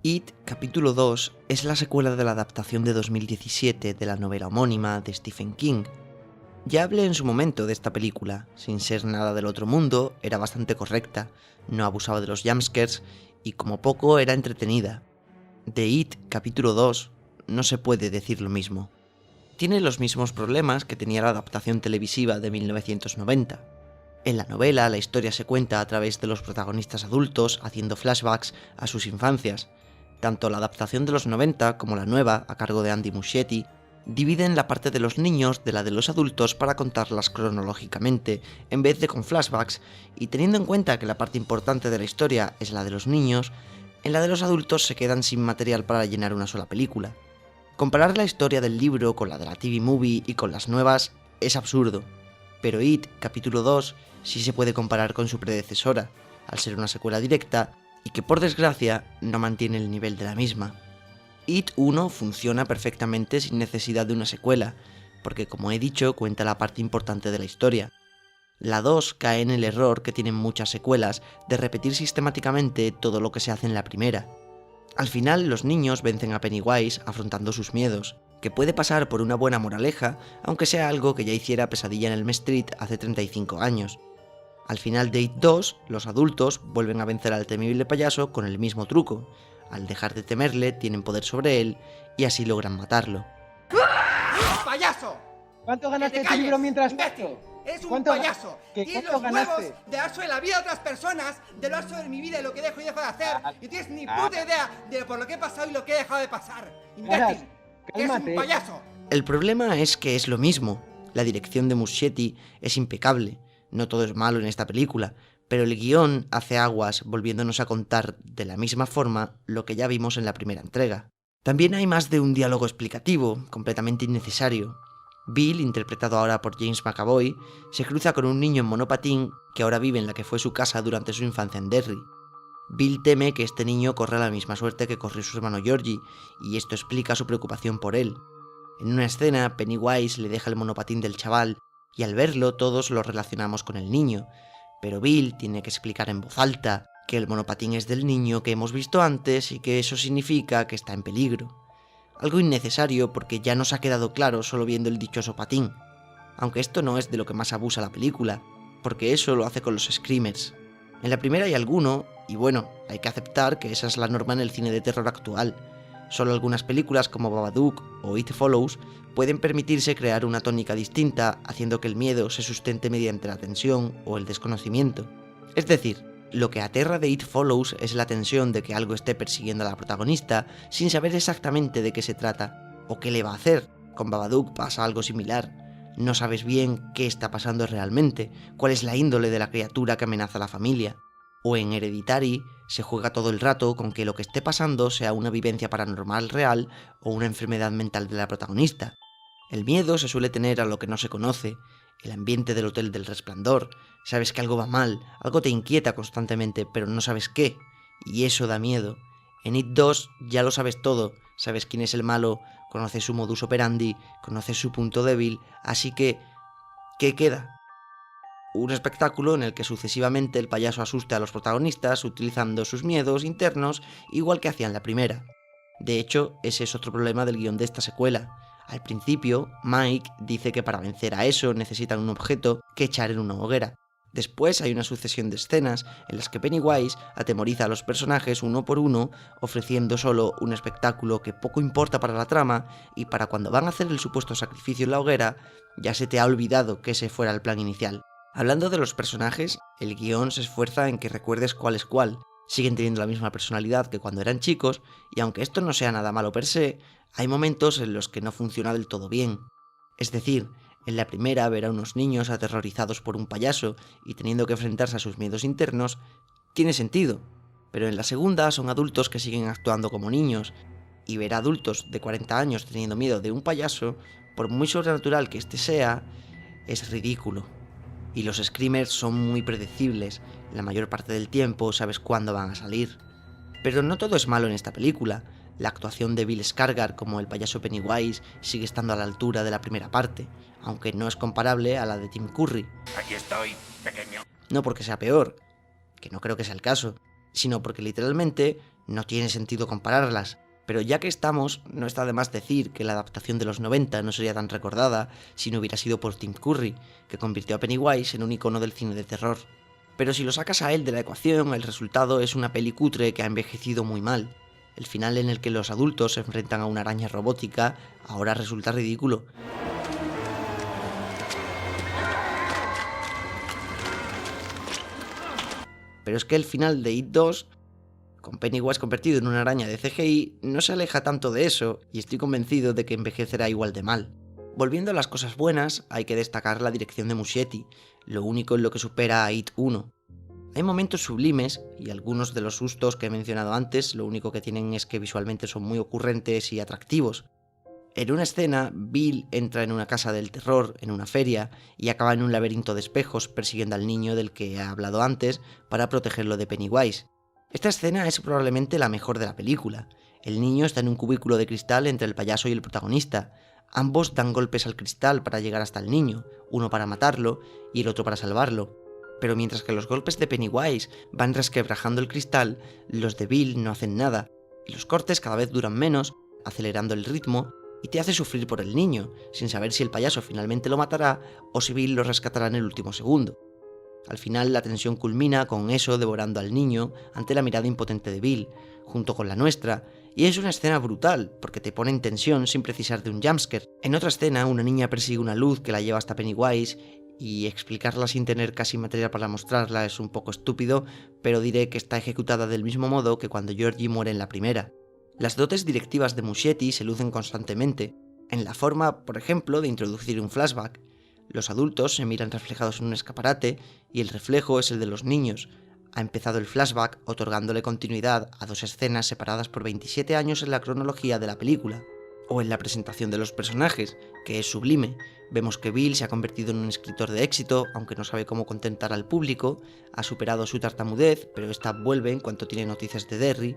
It, capítulo 2, es la secuela de la adaptación de 2017 de la novela homónima de Stephen King. Ya hablé en su momento de esta película, sin ser nada del otro mundo, era bastante correcta, no abusaba de los jumpscares y como poco era entretenida. De It, capítulo 2, no se puede decir lo mismo. Tiene los mismos problemas que tenía la adaptación televisiva de 1990. En la novela, la historia se cuenta a través de los protagonistas adultos haciendo flashbacks a sus infancias. Tanto la adaptación de los 90 como la nueva, a cargo de Andy Muschietti, dividen la parte de los niños de la de los adultos para contarlas cronológicamente, en vez de con flashbacks, y teniendo en cuenta que la parte importante de la historia es la de los niños, en la de los adultos se quedan sin material para llenar una sola película. Comparar la historia del libro con la de la TV Movie y con las nuevas es absurdo, pero It, capítulo 2, sí se puede comparar con su predecesora, al ser una secuela directa, y que por desgracia no mantiene el nivel de la misma. It 1 funciona perfectamente sin necesidad de una secuela, porque como he dicho cuenta la parte importante de la historia. La 2 cae en el error que tienen muchas secuelas de repetir sistemáticamente todo lo que se hace en la primera. Al final los niños vencen a Pennywise afrontando sus miedos, que puede pasar por una buena moraleja, aunque sea algo que ya hiciera Pesadilla en Elm Street hace 35 años. Al final de It 2, los adultos vuelven a vencer al temible payaso con el mismo truco. Al dejar de temerle, tienen poder sobre él y así logran matarlo. ¡Payaso! ¿Cuánto ganaste este libro mientras tanto? ¡Es un payaso! Tienes los ganaste? huevos de dar sobre la vida de otras personas, de hablar sobre mi vida y lo que dejo y dejo de hacer. Y no tienes ni puta idea de por lo que he pasado y lo que he dejado de pasar. ¡Imbécil! ¡Es un payaso! El problema es que es lo mismo. La dirección de Muschietti es impecable. No todo es malo en esta película, pero el guión hace aguas volviéndonos a contar de la misma forma lo que ya vimos en la primera entrega. También hay más de un diálogo explicativo, completamente innecesario. Bill, interpretado ahora por James McAvoy, se cruza con un niño en monopatín que ahora vive en la que fue su casa durante su infancia en Derry. Bill teme que este niño corra la misma suerte que corrió su hermano Georgie, y esto explica su preocupación por él. En una escena, Pennywise le deja el monopatín del chaval, y al verlo todos lo relacionamos con el niño, pero Bill tiene que explicar en voz alta que el monopatín es del niño que hemos visto antes y que eso significa que está en peligro. Algo innecesario porque ya nos ha quedado claro solo viendo el dichoso patín, aunque esto no es de lo que más abusa la película, porque eso lo hace con los screamers. En la primera hay alguno, y bueno, hay que aceptar que esa es la norma en el cine de terror actual. Solo algunas películas como Babadook o It Follows pueden permitirse crear una tónica distinta, haciendo que el miedo se sustente mediante la tensión o el desconocimiento. Es decir, lo que aterra de It Follows es la tensión de que algo esté persiguiendo a la protagonista sin saber exactamente de qué se trata o qué le va a hacer. Con Babadook pasa algo similar. No sabes bien qué está pasando realmente, cuál es la índole de la criatura que amenaza a la familia. O en Hereditary se juega todo el rato con que lo que esté pasando sea una vivencia paranormal real o una enfermedad mental de la protagonista. El miedo se suele tener a lo que no se conoce, el ambiente del Hotel del Resplandor. Sabes que algo va mal, algo te inquieta constantemente, pero no sabes qué, y eso da miedo. En It 2 ya lo sabes todo, sabes quién es el malo, conoces su modus operandi, conoces su punto débil, así que ¿qué queda? Un espectáculo en el que sucesivamente el payaso asuste a los protagonistas utilizando sus miedos internos igual que hacía en la primera. De hecho, ese es otro problema del guión de esta secuela. Al principio, Mike dice que para vencer a eso necesitan un objeto que echar en una hoguera. Después hay una sucesión de escenas en las que Pennywise atemoriza a los personajes uno por uno, ofreciendo solo un espectáculo que poco importa para la trama, y para cuando van a hacer el supuesto sacrificio en la hoguera, ya se te ha olvidado que ese fuera el plan inicial. Hablando de los personajes, el guión se esfuerza en que recuerdes cuál es cuál. Siguen teniendo la misma personalidad que cuando eran chicos, y aunque esto no sea nada malo per se, hay momentos en los que no funciona del todo bien. Es decir, en la primera ver a unos niños aterrorizados por un payaso y teniendo que enfrentarse a sus miedos internos, tiene sentido, pero en la segunda son adultos que siguen actuando como niños, y ver a adultos de 40 años teniendo miedo de un payaso, por muy sobrenatural que este sea, es ridículo. Y los screamers son muy predecibles, la mayor parte del tiempo sabes cuándo van a salir. Pero no todo es malo en esta película. La actuación de Bill Skarsgård como el payaso Pennywise sigue estando a la altura de la primera parte, aunque no es comparable a la de Tim Curry. Aquí estoy, pequeño. No porque sea peor, que no creo que sea el caso, sino porque literalmente No tiene sentido compararlas, pero ya que estamos, no está de más decir que la adaptación de los 90 no sería tan recordada si no hubiera sido por Tim Curry, que convirtió a Pennywise en un icono del cine de terror. Pero si lo sacas a él de la ecuación, el resultado es una peli cutre que ha envejecido muy mal. El final en el que los adultos se enfrentan a una araña robótica ahora resulta ridículo. Pero es que el final de It 2, con Pennywise convertido en una araña de CGI, no se aleja tanto de eso, y estoy convencido de que envejecerá igual de mal. Volviendo a las cosas buenas, hay que destacar la dirección de Muschietti, lo único en lo que supera a It 1. Hay momentos sublimes, y algunos de los sustos que he mencionado antes, lo único que tienen es que visualmente son muy ocurrentes y atractivos. En una escena, Bill entra en una casa del terror, en una feria, y acaba en un laberinto de espejos persiguiendo al niño del que he hablado antes para protegerlo de Pennywise. Esta escena es probablemente la mejor de la película. El niño está en un cubículo de cristal entre el payaso y el protagonista. Ambos dan golpes al cristal para llegar hasta el niño, uno para matarlo y el otro para salvarlo. Pero mientras que los golpes de Pennywise van resquebrajando el cristal, los de Bill no hacen nada, y los cortes cada vez duran menos, acelerando el ritmo, y te hace sufrir por el niño, sin saber si el payaso finalmente lo matará o si Bill lo rescatará en el último segundo. Al final la tensión culmina con eso devorando al niño ante la mirada impotente de Bill, junto con la nuestra, y es una escena brutal, porque te pone en tensión sin precisar de un jumpscare. En otra escena, una niña persigue una luz que la lleva hasta Pennywise, y explicarla sin tener casi material para mostrarla es un poco estúpido, pero diré que está ejecutada del mismo modo que cuando Georgie muere en la primera. Las dotes directivas de Muschietti se lucen constantemente, en la forma, por ejemplo, de introducir un flashback. Los adultos se miran reflejados en un escaparate y el reflejo es el de los niños. Ha empezado el flashback otorgándole continuidad a dos escenas separadas por 27 años en la cronología de la película. O en la presentación de los personajes, que es sublime. Vemos que Bill se ha convertido en un escritor de éxito, aunque no sabe cómo contentar al público, ha superado su tartamudez, pero esta vuelve en cuanto tiene noticias de Derry.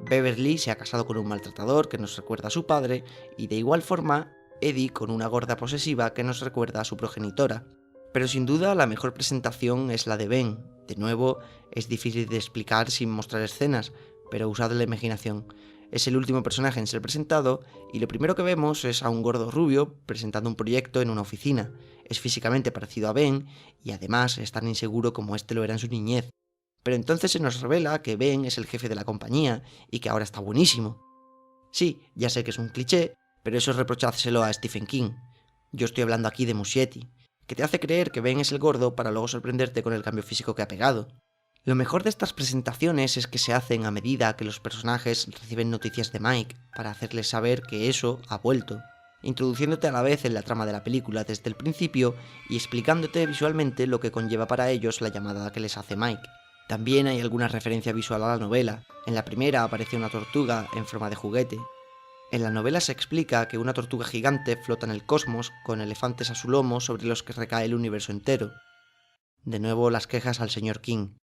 Beverly se ha casado con un maltratador que nos recuerda a su padre, y de igual forma, Eddie con una gorda posesiva que nos recuerda a su progenitora. Pero sin duda la mejor presentación es la de Ben. De nuevo, es difícil de explicar sin mostrar escenas, pero usad la imaginación. Es el último personaje en ser presentado, y lo primero que vemos es a un gordo rubio presentando un proyecto en una oficina. Es físicamente parecido a Ben, y además es tan inseguro como este lo era en su niñez. Pero entonces se nos revela que Ben es el jefe de la compañía y que ahora está buenísimo. Sí, ya sé que es un cliché, pero eso es reprochárselo a Stephen King. Yo estoy hablando aquí de Muschietti, que te hace creer que Ben es el gordo para luego sorprenderte con el cambio físico que ha pegado. Lo mejor de estas presentaciones es que se hacen a medida que los personajes reciben noticias de Mike, para hacerles saber que eso ha vuelto, introduciéndote a la vez en la trama de la película desde el principio y explicándote visualmente lo que conlleva para ellos la llamada que les hace Mike. También hay alguna referencia visual a la novela. En la primera aparece una tortuga en forma de juguete. En la novela se explica que una tortuga gigante flota en el cosmos con elefantes a su lomo sobre los que recae el universo entero. De nuevo las quejas al señor King.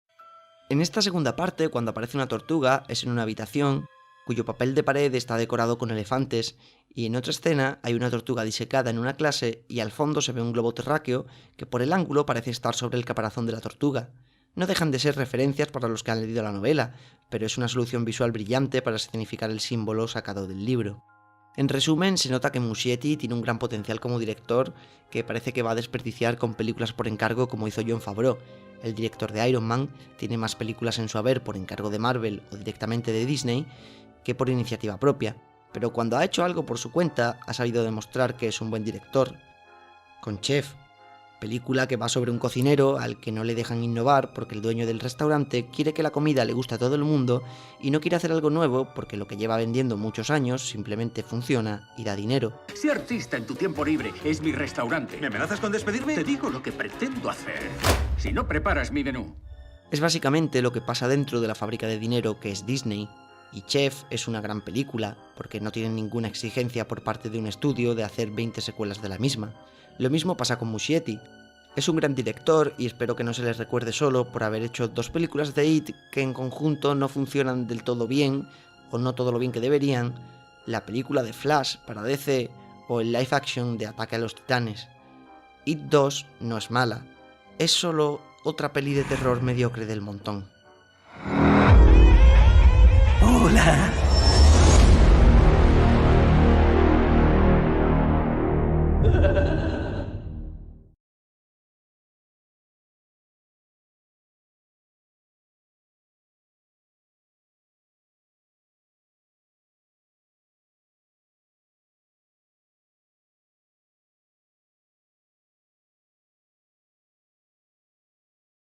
En esta segunda parte, cuando aparece una tortuga, es en una habitación cuyo papel de pared está decorado con elefantes, y en otra escena hay una tortuga disecada en una clase y al fondo se ve un globo terráqueo que por el ángulo parece estar sobre el caparazón de la tortuga. No dejan de ser referencias para los que han leído la novela, pero es una solución visual brillante para significar el símbolo sacado del libro. En resumen, se nota que Muschietti tiene un gran potencial como director que parece que va a desperdiciar con películas por encargo como hizo Jon Favreau. El director de Iron Man tiene más películas en su haber por encargo de Marvel o directamente de Disney que por iniciativa propia, pero cuando ha hecho algo por su cuenta ha sabido demostrar que es un buen director. Con Chef, película que va sobre un cocinero al que no le dejan innovar porque el dueño del restaurante quiere que la comida le guste a todo el mundo y no quiere hacer algo nuevo porque lo que lleva vendiendo muchos años simplemente funciona y da dinero. Sé artista en tu tiempo libre, es mi restaurante. ¿Me amenazas con despedirme? Te digo lo que pretendo hacer. Si no preparas mi menú. Es básicamente lo que pasa dentro de la fábrica de dinero que es Disney. Y Chef es una gran película, porque no tiene ninguna exigencia por parte de un estudio de hacer 20 secuelas de la misma. Lo mismo pasa con Muschietti. Es un gran director y espero que no se les recuerde solo por haber hecho 2 películas de It que en conjunto no funcionan del todo bien, o no todo lo bien que deberían, la película de Flash para DC o el live action de Ataque a los Titanes. It 2 no es mala, es solo otra peli de terror mediocre del montón. Oh, Hola.